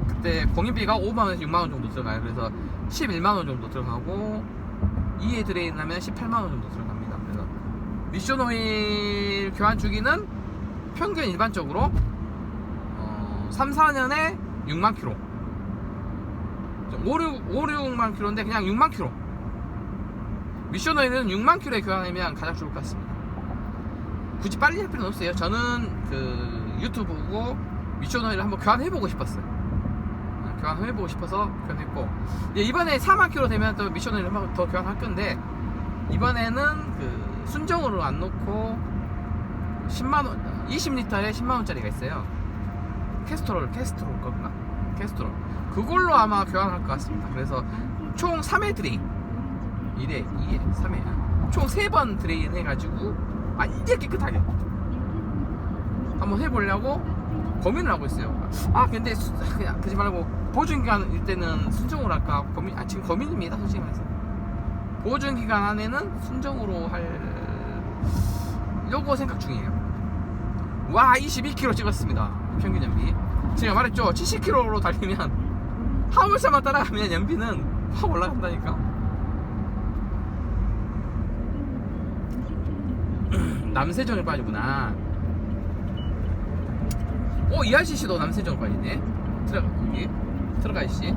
그때 공인비가 5만원에서 6만원 정도 들어가요. 그래서 11만원 정도 들어가고 2회 드레인 하면 18만원 정도 들어갑니다. 그래서 미션 오일 교환 주기는 평균 일반적으로 3, 4년에 6만 킬로, 5, 6만 킬로인데 그냥 6만 킬로. 미션 오일은 6만 킬로에 교환하면 가장 좋을 것 같습니다. 굳이 빨리 할 필요는 없어요. 저는 그 유튜브 보고 미션 오일을 한번 교환해보고 싶었어요. 교환해보고 싶어서 교환했고, 이번에 4만 킬로 되면 또 미션 오일을 한번 더 교환할 건데, 이번에는 그 순정으로 안 놓고 10만원, 20리터에 10만원짜리가 있어요. 캐스트롤 거구나. 캐스트롤. 그걸로 아마 교환할 것 같습니다. 그래서 총 3회 드레인. 1회, 2회, 3회. 총 3번 드레인 해가지고 완전 깨끗하게 한번 해보려고 고민을 하고 있어요. 근데 그냥 그러지 말고 보증기간일 때는 순정으로 할까 지금 고민입니다. 솔직히 말해서 보증기간 안에는 순정으로 하려고 생각 중이에요. 와, 22km 찍었습니다. 평균 연비. 제가 말했죠. 70km로 달리면 화물차만 따라가면 연비는 확 올라간다니까. 남세정에 빠지구나. ERCC도 남세정 빠지네. 여기 들어가있지.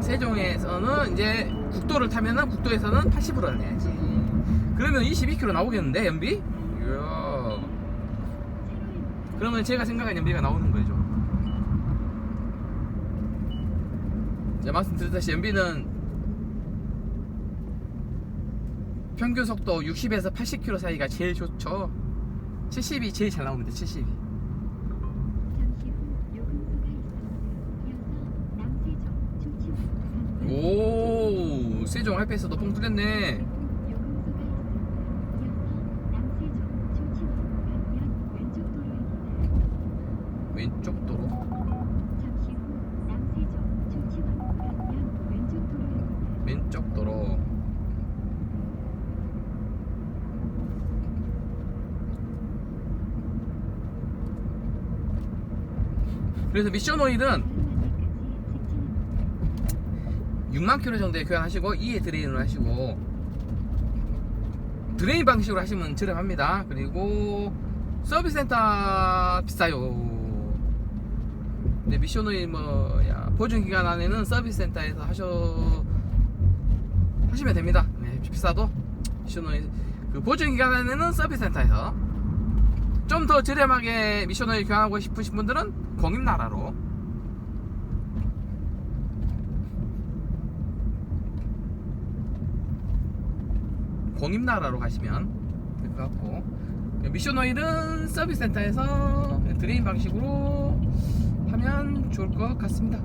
세종에서는 이제 국도를 타면은 국도에서는 80으로 달려야지. 그러면 22km 나오겠는데 연비? 이야. 그러면 제가 생각한 연비가 나오는 거죠. 자, 말씀드렸다시피 연비는 평균 속도 60에서 80km 사이가 제일 좋죠. 70이 제일 잘 나옵니다. 70이. 잠시 후 요금소가 있습니다. 이어서 남세종 조치원 오, 세종 하이패스도 뻥 뚫렸네. 요금소가 있습니다. 이어서 남세종 조치원 방면 왼쪽 도로입니다. 왼쪽 도로. 잠시 후 남세종 조치원 방면 왼쪽 도로입니다. 왼쪽 도로. 그래서 미션 오일은 다른 직진입니다. 6만 킬로 정도에 교환하시고 2회 드레인으로 하시고, 드레인 방식으로 하시면 저렴합니다. 그리고 서비스 센터 비싸요. 근데 미션 오일 뭐야 보증 기간 안에는 서비스 센터에서 하시면 됩니다. 네, 비싸도 미션 오일 그 보증 기간 안에는 서비스 센터에서, 좀 더 저렴하게 미션 오일 교환하고 싶으신 분들은 공임나라로. 공임나라로 가시면 될 것 같고, 미션 오일은 서비스 센터에서 드레인 방식으로 하면 좋을 것 같습니다.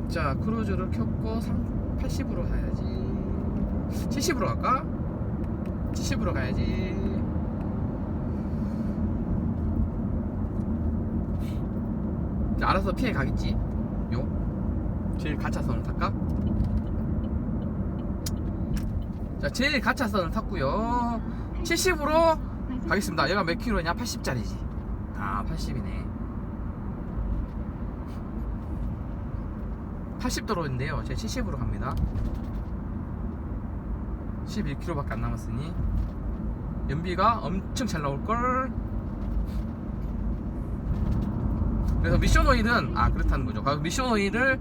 자, 크루즈를 켰고 80으로 가야지. 70으로 갈까? 70으로 가야지. 자, 알아서 피해 가겠지. 요 제일 가차선을 탈까? 자, 제일 가차선을 탔고요. 70으로 가겠습니다. 얘가 몇 킬로냐? 80짜리지. 아, 80이네. 80도로인데요. 제가 70으로 갑니다. 11km밖에 안 남았으니 연비가 엄청 잘 나올걸. 그래서 미션 오일은 그렇다는 거죠. 미션 오일을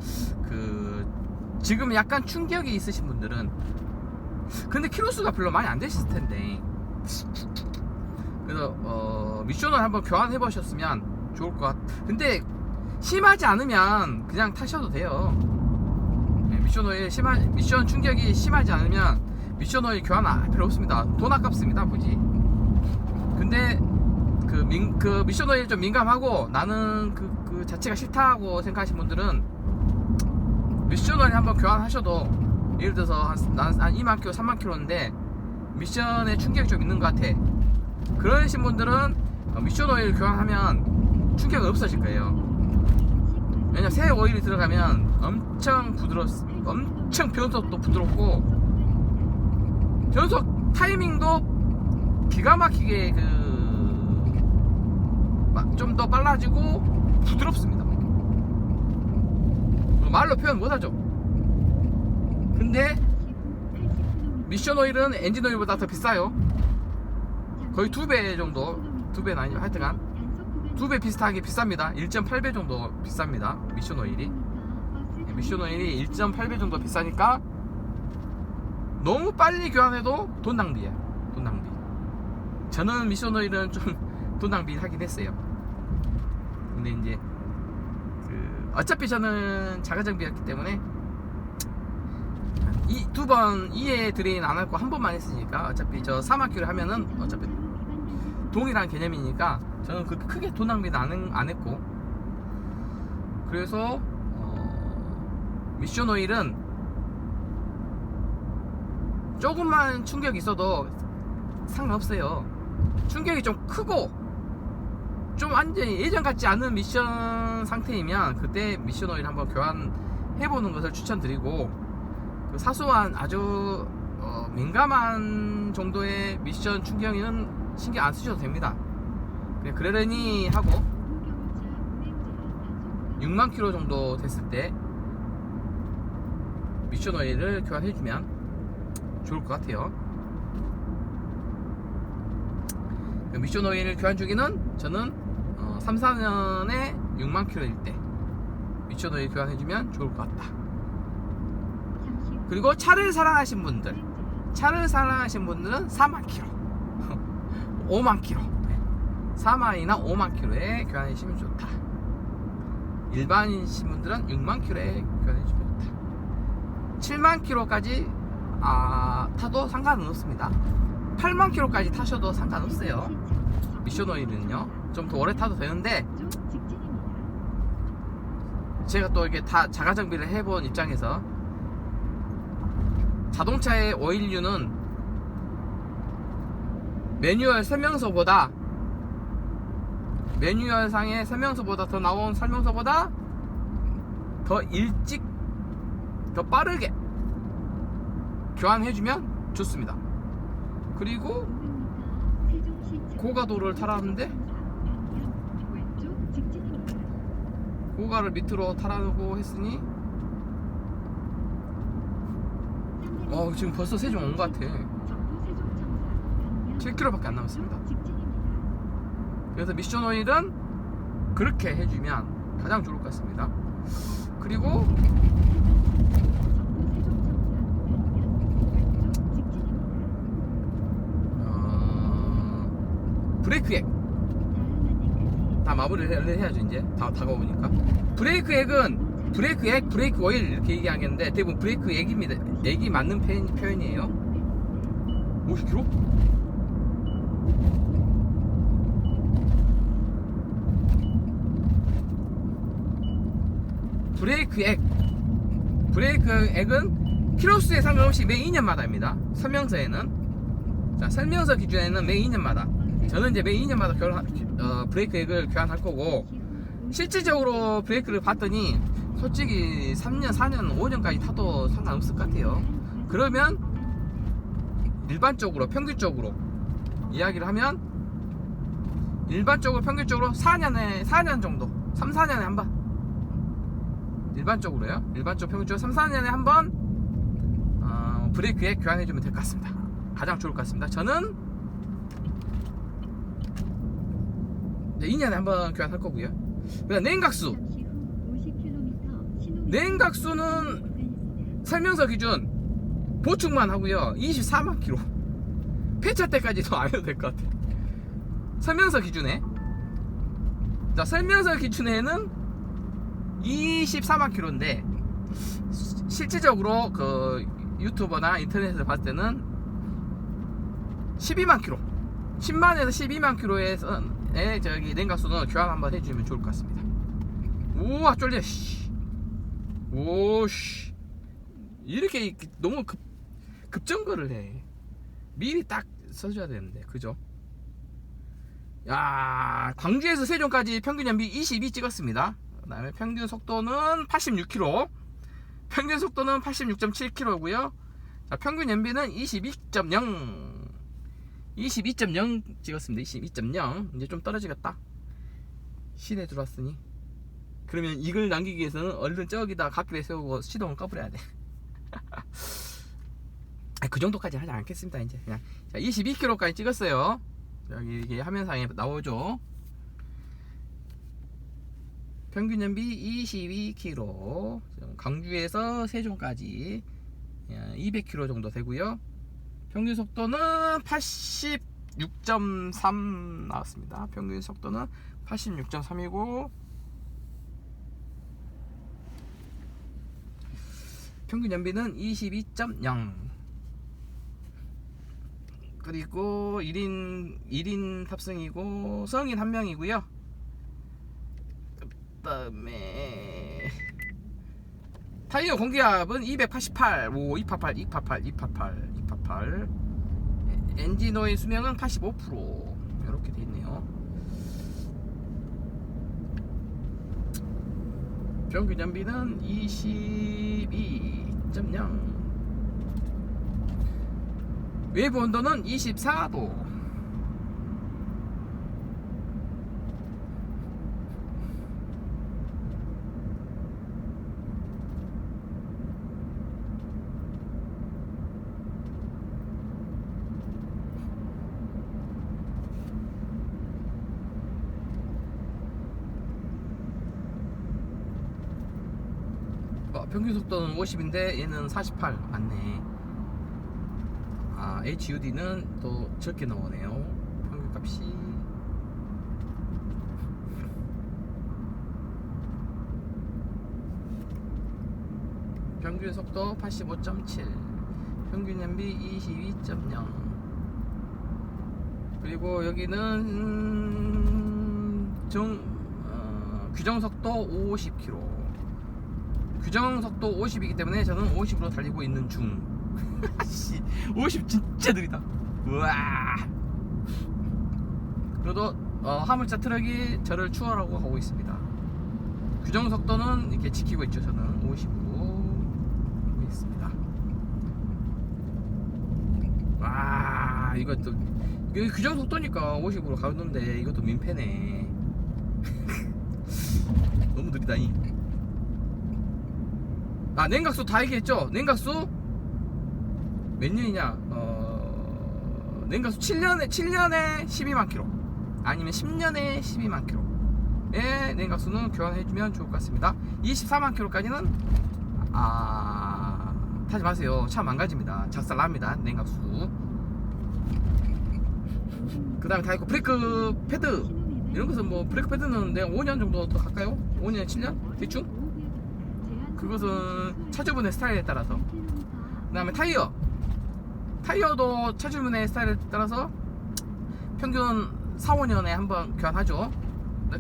지금 약간 충격이 있으신 분들은, 근데 키로수가 별로 많이 안 되실 텐데, 그래서 미션 오일 한번 교환해 보셨으면 좋을 것 같. 근데 심하지 않으면 그냥 타셔도 돼요. 네, 미션 오일 미션 충격이 심하지 않으면 미션 오일 교환 필요 없습니다. 돈 아깝습니다, 굳이. 근데 그 미션 오일 좀 민감하고 나는 그 자체가 싫다고 생각하시는 분들은 미션 오일 한번 교환하셔도, 예를 들어서 한 2만 킬로, 3만 킬로인데 미션에 충격이 좀 있는 것 같아. 그러신 분들은 미션 오일 교환하면 충격이 없어질 거예요. 왜냐면 새 오일이 들어가면 엄청 엄청 변속도 부드럽고, 변속 타이밍도 기가 막히게 좀 더 빨라지고 부드럽습니다. 말로 표현 못하죠. 근데 미션 오일은 엔진 오일보다 더 비싸요. 거의 2배 정도, 2배는 아니죠, 하여튼간 2배 비슷하게 비쌉니다. 1.8배 정도 비쌉니다. 미션 오일이. 미션 오일이 1.8배 정도 비싸니까 너무 빨리 교환해도 돈 낭비야. 돈 낭비. 저는 미션 오일은 좀 돈 낭비하긴 했어요. 근데 이제 어차피 저는 자가정비였기 때문에 두 번 2회 드레인 안 하고 한 번만 했으니까, 어차피 저 4만 킬로 하면은 어차피 동일한 개념이니까 저는 그렇게 크게 돈 낭비는 안 했고, 그래서 미션 오일은 조금만 충격이 있어도 상관없어요. 충격이 좀 크고 좀 완전히 예전 같지 않은 미션 상태이면 그때 미션 오일 한번 교환해보는 것을 추천드리고, 그 사소한 아주 민감한 정도의 미션 충격은 신경 안 쓰셔도 됩니다. 그냥 그러려니 하고 6만 킬로 정도 됐을 때 미션 오일을 교환해주면 좋을 것 같아요. 미션 오일 교환 주기는 저는 3, 4년에 6만 킬로일 때 미션 오일 교환해주면 좋을 것 같다. 그리고 차를 사랑하신 분들은 4만 킬로 5만 킬로 4만이나 5만 킬로에 교환해주시면 좋다. 일반인이신 분들은 6만 킬로에 교환해주면 됩니다. 7만 킬로까지 타도 상관은 없습니다. 8만 킬로까지 타셔도 상관없어요. 미션 오일은요 좀 더 오래 타도 되는데, 제가 또 이게 다 자가 정비를 해본 입장에서 자동차의 오일류는 매뉴얼 상의 설명서보다 더 나온 설명서보다 더 일찍 더 빠르게 교환해주면 좋습니다. 그리고 고가도를 타라는데 고가를 밑으로 타라고 했으니 지금 벌써 세종 온 것 같아. 7km밖에 안 남았습니다. 그래서 미션 오일은 그렇게 해주면 가장 좋을 것 같습니다. 그리고 브레이크액 다 마무리를 해야죠. 이제 다 다가오니까. 브레이크액은 브레이크액, 브레이크 오일 이렇게 얘기하겠는데 대부분 브레이크액입니다. 액이 맞는 표현이에요. 50km? 브레이크액은 키로수에 상관없이 매 2년마다입니다. 설명서에는. 자, 설명서 기준에는 매 2년마다. 저는 이제 매 2년마다 브레이크액을 교환할 거고, 실질적으로 브레이크를 봤더니 솔직히 3년, 4년, 5년까지 타도 상관없을 것 같아요. 그러면 일반적으로 평균적으로 이야기를 하면, 일반적으로 평균적으로 4년 정도, 3, 4년에 한 번, 일반적으로요. 일반적으로 평균적으로 3, 4년에 한 번 브레이크액 교환해주면 될 것 같습니다. 가장 좋을 것 같습니다. 저는 2년에 한 번 교환할 거고요. 그다음 냉각수는 설명서 기준 보충만 하고요. 24만 킬로. 폐차 때까지도 안 해도 될 것 같아요. 설명서 기준에. 자, 설명서 기준에는 24만 킬로인데 실질적으로 그 유튜버나 인터넷에서 봤을 때는 12만 킬로, 10만에서 12만 킬로의 저기 냉각수는 교환 한번 해주면 좋을 것 같습니다. 우와, 쫄려. 오씨, 이렇게 너무 급정거를 해. 미리 딱 써줘야 되는데, 그죠? 야, 광주에서 세종까지 평균 연비 22 찍었습니다. 그 다음에 평균 속도는 86km, 평균 속도는 86.7km고요. 자, 평균 연비는 22.0 찍었습니다. 22.0. 이제 좀 떨어지겠다. 시내 들어왔으니. 그러면 이걸 남기기 위해서는 얼른 저기다 갓길에 세우고 시동을 꺼버려야 돼. 그 정도까지 하지 않겠습니다. 이제 그냥. 자, 22km까지 찍었어요. 여기 이게 화면상에 나오죠. 평균 연비 22km. 광주에서 세종까지 200km 정도 되고요. 평균 속도는 86.3 나왔습니다. 평균 속도는 86.3이고 평균 연비는 22.0. 그리고 1인 탑승이고 성인 1명이고요. 그 다음에 타이어 공기압은 288, 288. 엔진 오일 수명은 85%. 이렇게 돼 있네요. 평균 연비는 22.0. 외부 온도는 24도. 평균 속도는 50인데 얘는 48 맞네. HUD는 또 적게 나오네요. 평균 값이 평균 속도 85.7, 평균 연비 22.0. 그리고 여기는 규정 속도 50km. 규정 속도 50이기 때문에 저는 50으로 달리고 있는 중. 씨, 50 진짜 느리다. 우와. 그래도 화물차 트럭이 저를 추월하고 가고 있습니다. 규정 속도는 이렇게 지키고 있죠. 저는 50으로 가고 있습니다. 와, 이것도 규정 속도니까 50으로 가는데 이것도 민폐네. 너무 느리다니. 아, 냉각수 다 얘기했죠? 냉각수 몇 년이냐? 냉각수 7년에 12만 킬로, 아니면 10년에 12만 킬로. 예, 냉각수는 교환해주면 좋을 것 같습니다. 24만 킬로까지는 타지 마세요. 차 망가집니다. 작살납니다. 냉각수. 그 다음에 다 있고, 브레이크 패드 이런 것은 뭐 브레이크 패드는 내가 5년 정도 더 갈까요? 5년 7년 대충. 그것은 차주분의 스타일에 따라서. 그 다음에 타이어도 차주분의 스타일에 따라서 평균 4, 5년에 한번 교환하죠.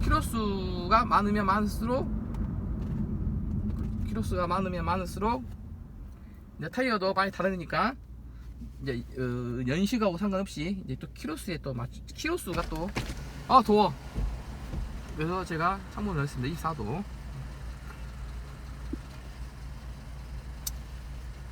키로수가 많으면 많을수록 이제 타이어도 많이 다르니까 이제 연식하고 상관없이 이제 또 키로수에 또 키로수가 또 더워. 그래서 제가 창문을 열었습니다. 24도.